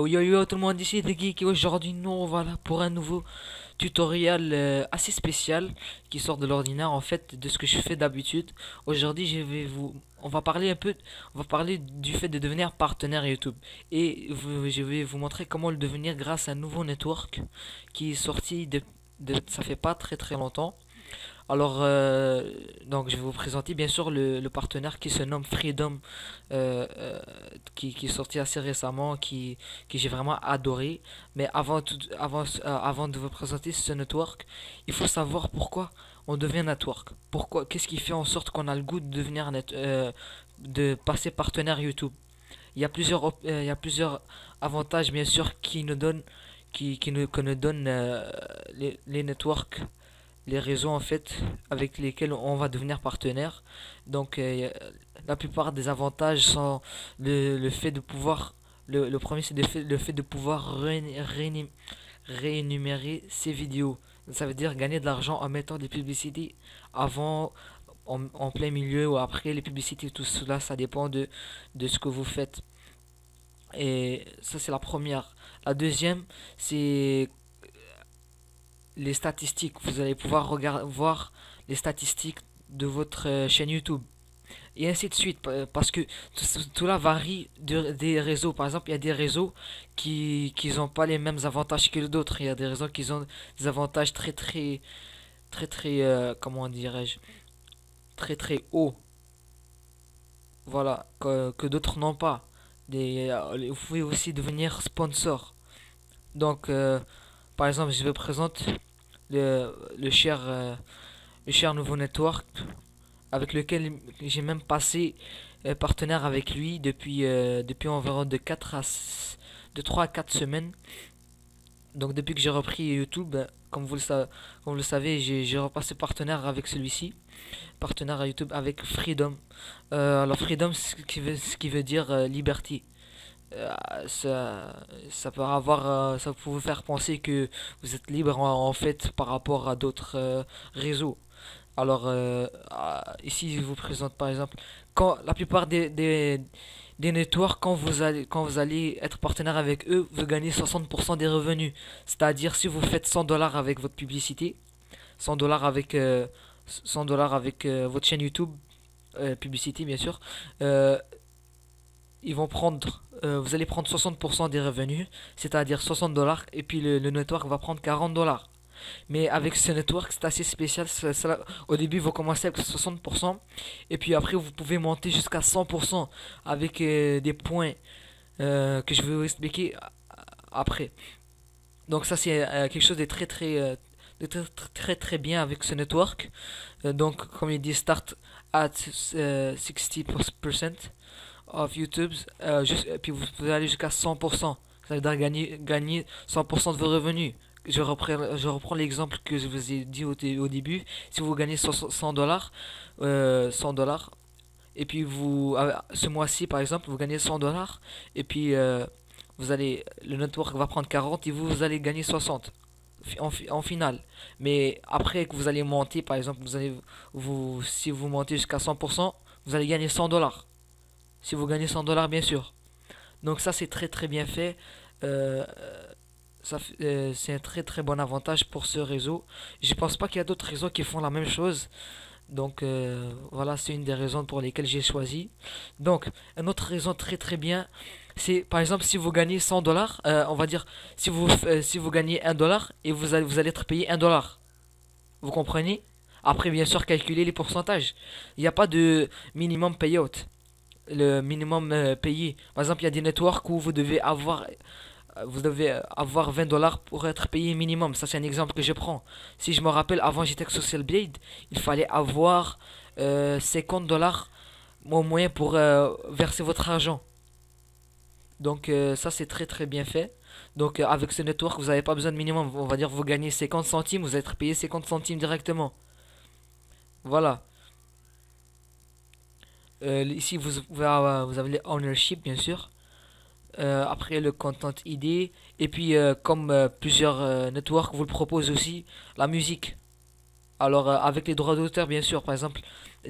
Yo yo tout le monde ici les geeks et aujourd'hui nous voilà pour un nouveau tutoriel assez spécial qui sort de l'ordinaire en fait de ce que je fais d'habitude. Aujourd'hui on va parler un peu, on va parler du fait de devenir partenaire YouTube et je vais vous montrer comment le devenir grâce à un nouveau network qui est sorti ça fait pas très longtemps. Alors, donc je vais vous présenter bien sûr le partenaire qui se nomme Freedom, qui est sorti assez récemment, qui j'ai vraiment adoré. Mais avant de vous présenter ce network, il faut savoir pourquoi on devient network. Pourquoi, qu'est-ce qui fait en sorte qu'on a le goût de devenir de passer partenaire YouTube. Il y a plusieurs avantages bien sûr que nous donnent les networks, les réseaux en fait avec lesquels on va devenir partenaire. Donc la plupart des avantages sont le fait de pouvoir le premier c'est le fait de pouvoir réénumérer ses vidéos. Ça veut dire gagner de l'argent en mettant des publicités avant, en plein milieu ou après les publicités. Tout cela, ça dépend de ce que vous faites. Et ça, c'est la première. La deuxième, c'est les statistiques. Vous allez pouvoir voir les statistiques de votre chaîne YouTube. Et ainsi de suite. Parce que tout là varie des réseaux. Par exemple, il y a des réseaux qui n'ont pas les mêmes avantages que d'autres. Il y a des réseaux qui ont des avantages comment dirais-je, très hauts. Voilà, que d'autres n'ont pas. Vous pouvez aussi devenir sponsor. Donc, par exemple, je vous présente le le cher nouveau network avec lequel j'ai même passé partenaire avec lui depuis environ de 3 à 4 semaines. Donc depuis que j'ai repris YouTube, comme vous le savez, j'ai repassé partenaire avec celui-ci, partenaire à YouTube avec Freedom. Alors Freedom, ce qui veut dire liberté. Euh, ça peut ça peut vous faire penser que vous êtes libre en fait par rapport à d'autres réseaux. Alors ici je vous présente par exemple quand la plupart des networks quand vous allez être partenaire avec eux, vous gagnez 60% des revenus. C'est-à-dire si vous faites 100 dollars avec votre publicité, 100 dollars avec 100 dollars avec votre chaîne YouTube, publicité bien sûr, euh, vous allez prendre 60% des revenus, c'est-à-dire 60 dollars, et puis le network va prendre 40 dollars. Mais avec ce network, c'est assez spécial. Au début, vous commencez avec 60%, et puis après, vous pouvez monter jusqu'à 100% avec des points que je vais vous expliquer après. Donc ça, c'est quelque chose de très bien avec ce network. Donc, comme il dit, start at 60% of YouTube, puis vous pouvez aller jusqu'à 100%. Ça veut dire gagner 100% de vos revenus. Je reprends l'exemple que je vous ai dit au début. Si vous gagnez 100 dollars, 100 dollars, et puis ce mois-ci par exemple, vous gagnez 100 dollars, et puis le network va prendre 40 et vous allez gagner 60 en finale. Mais après que vous allez monter, par exemple, si vous montez jusqu'à 100%, vous allez gagner 100 dollars. Si vous gagnez 100 dollars, bien sûr. Donc ça, c'est très bien fait. Euh, c'est un très bon avantage pour ce réseau. Je pense pas qu'il y a d'autres réseaux qui font la même chose. Donc voilà, c'est une des raisons pour lesquelles j'ai choisi. Donc, une autre raison très bien, c'est par exemple si vous gagnez 100 dollars, on va dire si vous gagnez 1 dollar et vous allez être payé 1 dollar. Vous comprenez? Après, bien sûr, calculer les pourcentages. Il n'y a pas de minimum payout. Le minimum payé. Par exemple, il y a des networks où vous devez avoir 20 dollars pour être payé minimum. Ça, c'est un exemple que je prends. Si je me rappelle, avant j'étais avec Social Blade, il fallait avoir 50 dollars au moins pour verser votre argent. Donc, ça, c'est très bien fait. Donc, avec ce network, vous n'avez pas besoin de minimum. On va dire, vous gagnez 50 centimes, vous allez être payé 50 centimes directement. Voilà. Ici, vous avez les ownership, bien sûr. Après le Content ID et puis comme plusieurs networks vous le proposent aussi la musique. Alors avec les droits d'auteur bien sûr, par exemple,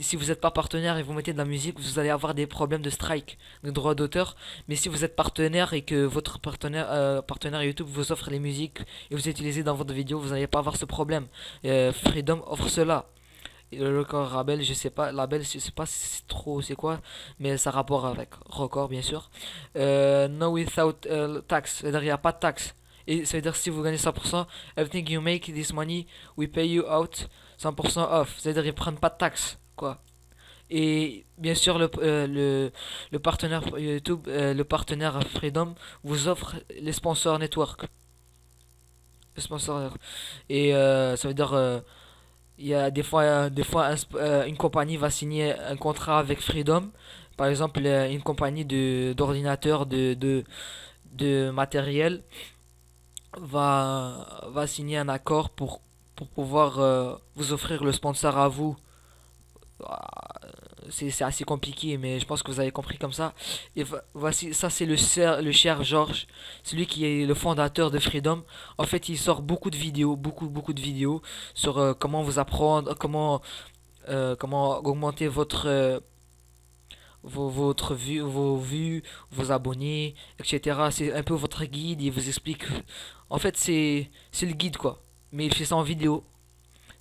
si vous n'êtes pas partenaire et vous mettez de la musique, vous allez avoir des problèmes de strike, de droits d'auteur. Mais si vous êtes partenaire et que votre partenaire YouTube vous offre les musiques et vous utilisez dans votre vidéo, vous n'allez pas avoir ce problème. Freedom offre cela. Et le record label, je sais pas, label, je sais pas si c'est trop, c'est quoi, mais ça a rapport avec record bien sûr. No without tax, c'est-à-dire il n'y a pas de taxe. Et ça veut dire si vous gagnez 100%, everything you make this money, we pay you out 100% off. C'est-à-dire ils prennent pas de taxes, quoi. Et bien sûr le partenaire YouTube, le partenaire Freedom vous offre les sponsors network. Les sponsors. Et ça veut dire il y a des fois une compagnie va signer un contrat avec Freedom. Par exemple, une compagnie d'ordinateurs, de matériel va signer un accord pour pouvoir vous offrir le sponsor à vous. C'est assez compliqué, mais je pense que vous avez compris comme ça. Et voici, ça c'est le cher George, celui qui est le fondateur de Freedom. En fait, il sort beaucoup de vidéos, beaucoup de vidéos sur comment vous apprendre, comment augmenter vos vues, vos abonnés, etc. C'est un peu votre guide, il vous explique. En fait, c'est le guide quoi, mais il fait ça en vidéo.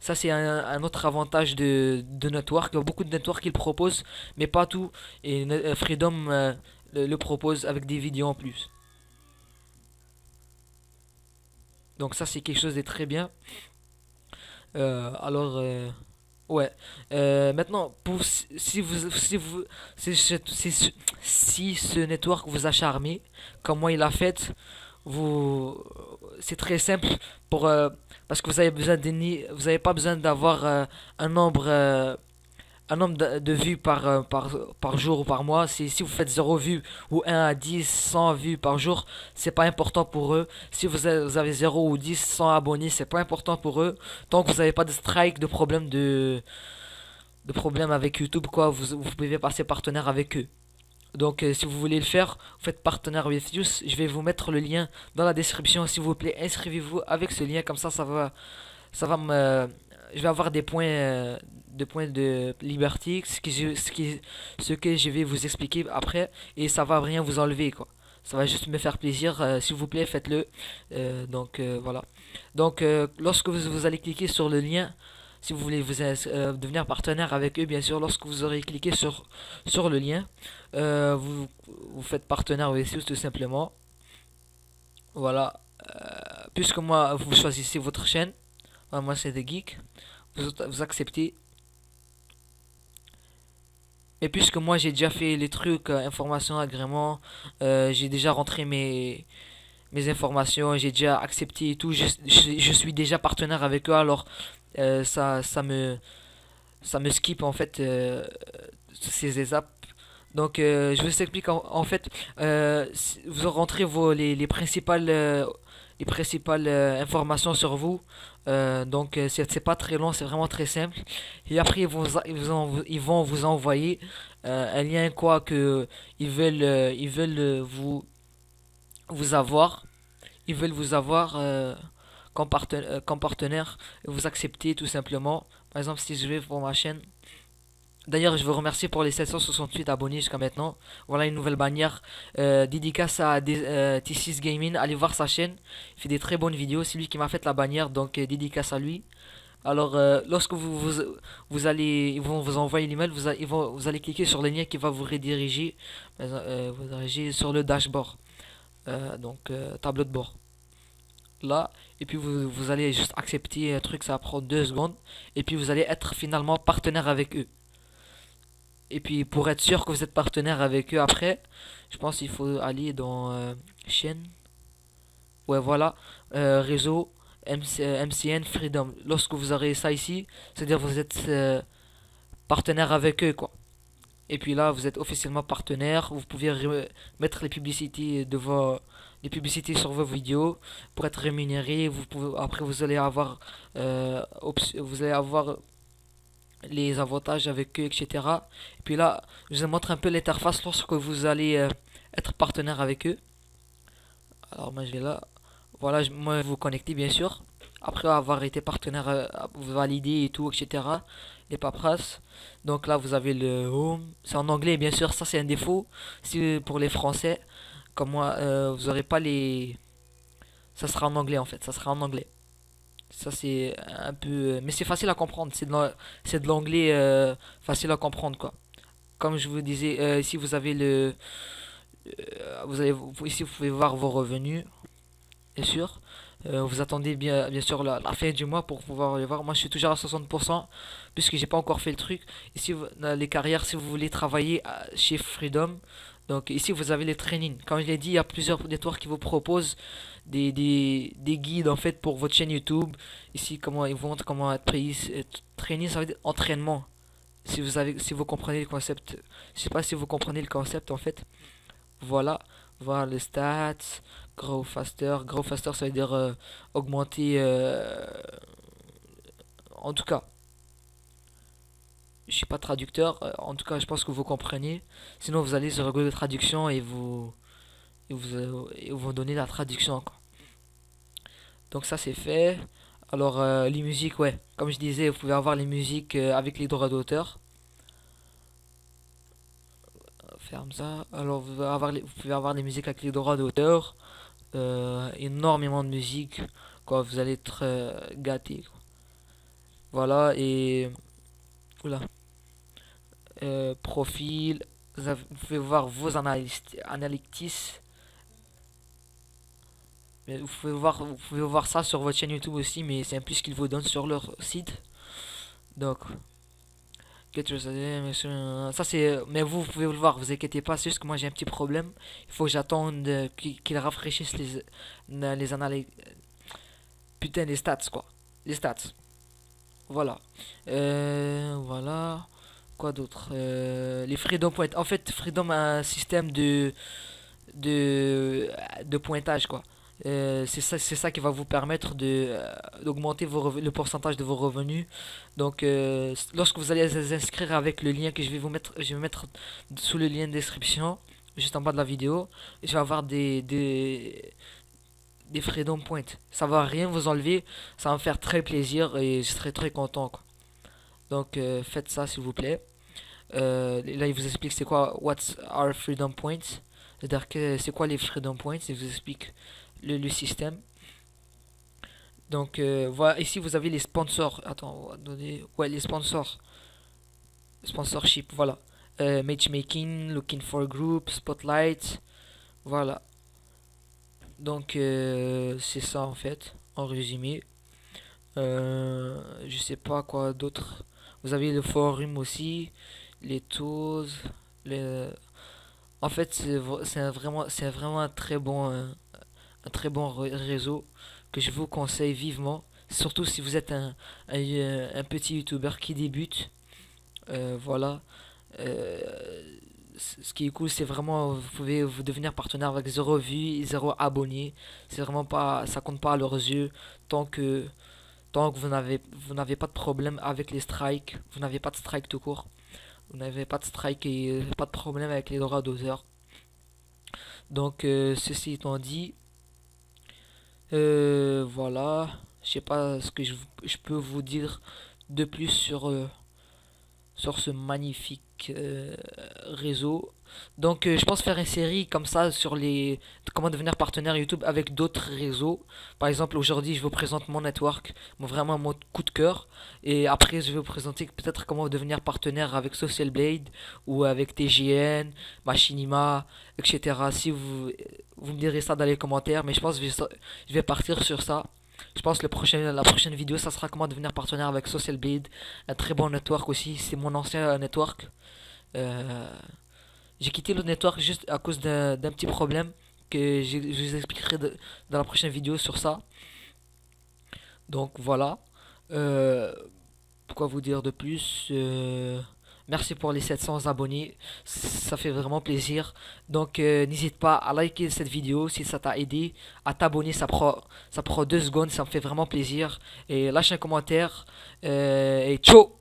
Ça, c'est un autre avantage de Network. Il y a beaucoup de networks qui le proposent, mais pas tout. Et Freedom le propose avec des vidéos en plus. Donc ça, c'est quelque chose de très bien. Ouais. Maintenant, si ce network vous a charmé, comme moi il a fait, vous, c'est très simple pour parce que vous avez pas besoin d'avoir un nombre de vues par jour ou par mois. Si vous faites 0 vues ou 1 à 10 100 vues par jour, c'est pas important pour eux. Si vous avez 0 ou 10 100 abonnés, c'est pas important pour eux. Tant que vous n'avez pas de strike, de problème avec YouTube, quoi, vous pouvez passer partenaire avec eux. Donc si vous voulez le faire, vous faites partenaire with Use. Je vais vous mettre le lien dans la description. S'il vous plaît, inscrivez-vous avec ce lien. Comme ça va me, je vais avoir des points de liberté, ce que je vais vous expliquer après, et ça va rien vous enlever quoi. Ça va juste me faire plaisir. S'il vous plaît, faites-le. Voilà. Donc lorsque vous allez cliquer sur le lien, si vous voulez devenir partenaire avec eux, bien sûr, lorsque vous aurez cliqué sur le lien, vous faites partenaire avec eux tout simplement. Voilà. Puisque moi, vous choisissez votre chaîne. Moi, c'est The Geek. Vous acceptez. Et puisque moi, j'ai déjà fait les trucs, informations, agréments, j'ai déjà rentré mes informations, j'ai déjà accepté et tout. Je suis déjà partenaire avec eux, alors ça me skip en fait ces étapes. Donc je vous explique en fait vous rentrez les principales informations sur vous. Donc c'est pas très long, c'est vraiment très simple. Et après ils vont vous envoyer un lien quoi que ils veulent vous avoir. Ils veulent vous avoir comme partenaire et vous acceptez tout simplement. Par exemple, si je vais pour ma chaîne. D'ailleurs, je vous remercie pour les 768 abonnés jusqu'à maintenant. Voilà une nouvelle bannière dédicace à T6 Gaming. Allez voir sa chaîne. Il fait des très bonnes vidéos. C'est lui qui m'a fait la bannière, donc dédicace à lui. Alors, lorsque vous allez, ils vont vous envoyer l'email, vous allez cliquer sur le lien qui va vous rediriger, vous rediriger sur le dashboard, tableau de bord. Là, et puis vous allez juste accepter un truc, ça va prendre 2 secondes, et puis vous allez être finalement partenaire avec eux. Et puis pour être sûr que vous êtes partenaire avec eux après, je pense qu'il faut aller dans chaîne. Ouais, voilà, réseau MCN Freedom. Lorsque vous aurez ça ici, c'est-à-dire vous êtes partenaire avec eux quoi. Et puis là, vous êtes officiellement partenaire. Vous pouvez mettre les publicités sur vos vidéos pour être rémunéré. Après, vous allez avoir les avantages avec eux, etc. Et puis là, je vous montre un peu l'interface lorsque vous allez être partenaire avec eux. Alors moi, je vais là. Voilà, moi, vous connectez bien sûr. après avoir été partenaire validé et tout, etc. Les paperasses. Donc là, vous avez le home. C'est en anglais, bien sûr. Ça, c'est un défaut. Si pour les Français, comme moi, vous aurez pas les. Ça sera en anglais en fait. Ça sera en anglais. Ça, c'est un peu. Mais c'est facile à comprendre. C'est de l'anglais facile à comprendre, quoi. Comme je vous disais, ici vous avez le. Ici, vous pouvez voir vos revenus, bien sûr. Vous attendez bien sûr la fin du mois pour pouvoir les voir. Moi, je suis toujours à 60% puisque j'ai pas encore fait le truc. Ici, dans les carrières, si vous voulez travailler chez Freedom, donc ici vous avez les trainings. Comme je l'ai dit, il y a plusieurs networks qui vous proposent des guides en fait pour votre chaîne YouTube. Ici, comment ils vous montrent comment être payé. Training, ça veut dire entraînement. Si vous comprenez le concept, je sais pas si vous comprenez le concept en fait. Voilà, voir les stats, grow faster. Grow faster, ça veut dire augmenter. En tout cas, je suis pas traducteur. En tout cas, je pense que vous comprenez. Sinon, vous allez sur Google Traduction et vous donner la traduction, quoi. Donc ça, c'est fait. Alors, les musiques, ouais. Comme je disais, vous pouvez avoir les musiques avec les droits d'auteur. Ferme ça. Alors, vous pouvez avoir les musiques avec les droits d'auteur. Énormément de musique, quoi. Vous allez être gâté, quoi. Voilà, et oula, profil, vous pouvez voir vos analytics. Mais vous pouvez voir ça sur votre chaîne YouTube aussi, mais c'est un plus qu'ils vous donnent sur leur site. Donc, ça c'est, mais vous pouvez le voir, vous inquiétez pas, c'est juste que moi j'ai un petit problème. Il faut que j'attende qu'ils rafraîchissent les analyses, putain les stats quoi, les stats. Voilà. Voilà. Quoi d'autre? Les Freedom Point. En fait, Freedom a un système de, de pointage, quoi. C'est ça qui va vous permettre d'augmenter le pourcentage de vos revenus. Donc, lorsque vous allez vous inscrire avec le lien que je vais mettre sous le lien de description, juste en bas de la vidéo, je vais avoir des Freedom Points. Ça va rien vous enlever, ça va me faire très plaisir et je serai très content, quoi. Donc, faites ça s'il vous plaît. Là, il vous explique c'est quoi, what's our freedom points. C'est-à-dire que c'est quoi les freedom points. Il vous explique le système. Donc, voilà, ici vous avez les sponsors. Attends, on va donner. Ouais, les sponsors. Sponsorship, voilà. Matchmaking, looking for group, spotlight. Voilà. Donc, c'est ça en fait, en résumé. Je sais pas quoi d'autre. Vous avez le forum aussi, les tools, les... En fait, c'est vraiment un très bon réseau que je vous conseille vivement. Surtout si vous êtes un petit youtubeur qui débute. Voilà. Euh, Ce qui est cool, c'est vraiment, vous pouvez vous devenir partenaire avec 0 vues, 0 abonnés. C'est vraiment pas, ça compte pas à leurs yeux tant que, tant que vous n'avez pas de problème avec les strikes. Vous n'avez pas de strike tout court. Vous n'avez pas de strike et pas de problème avec les droits d'auteur. Donc, ceci étant dit, voilà. Je sais pas ce que je peux vous dire de plus sur ce magnifique réseau. Donc je pense faire une série comme ça sur comment devenir partenaire YouTube avec d'autres réseaux. Par exemple aujourd'hui je vous présente mon network, vraiment mon coup de cœur. Et après je vais vous présenter peut-être comment devenir partenaire avec Social Blade ou avec TGN, Machinima, etc. Si vous me direz ça dans les commentaires, mais je pense que je vais partir sur ça. Je pense que la prochaine vidéo, ça sera comment devenir partenaire avec Social Blade. Un très bon network aussi. C'est mon ancien network. Euh, j'ai quitté le network juste à cause d'un petit problème que je vous expliquerai dans la prochaine vidéo sur ça. Donc voilà. Euh, Pourquoi vous dire de plus? Merci pour les 700 abonnés, ça fait vraiment plaisir. Donc n'hésite pas à liker cette vidéo si ça t'a aidé, à t'abonner, ça prend 2 secondes, ça me fait vraiment plaisir. Et lâche un commentaire et ciao!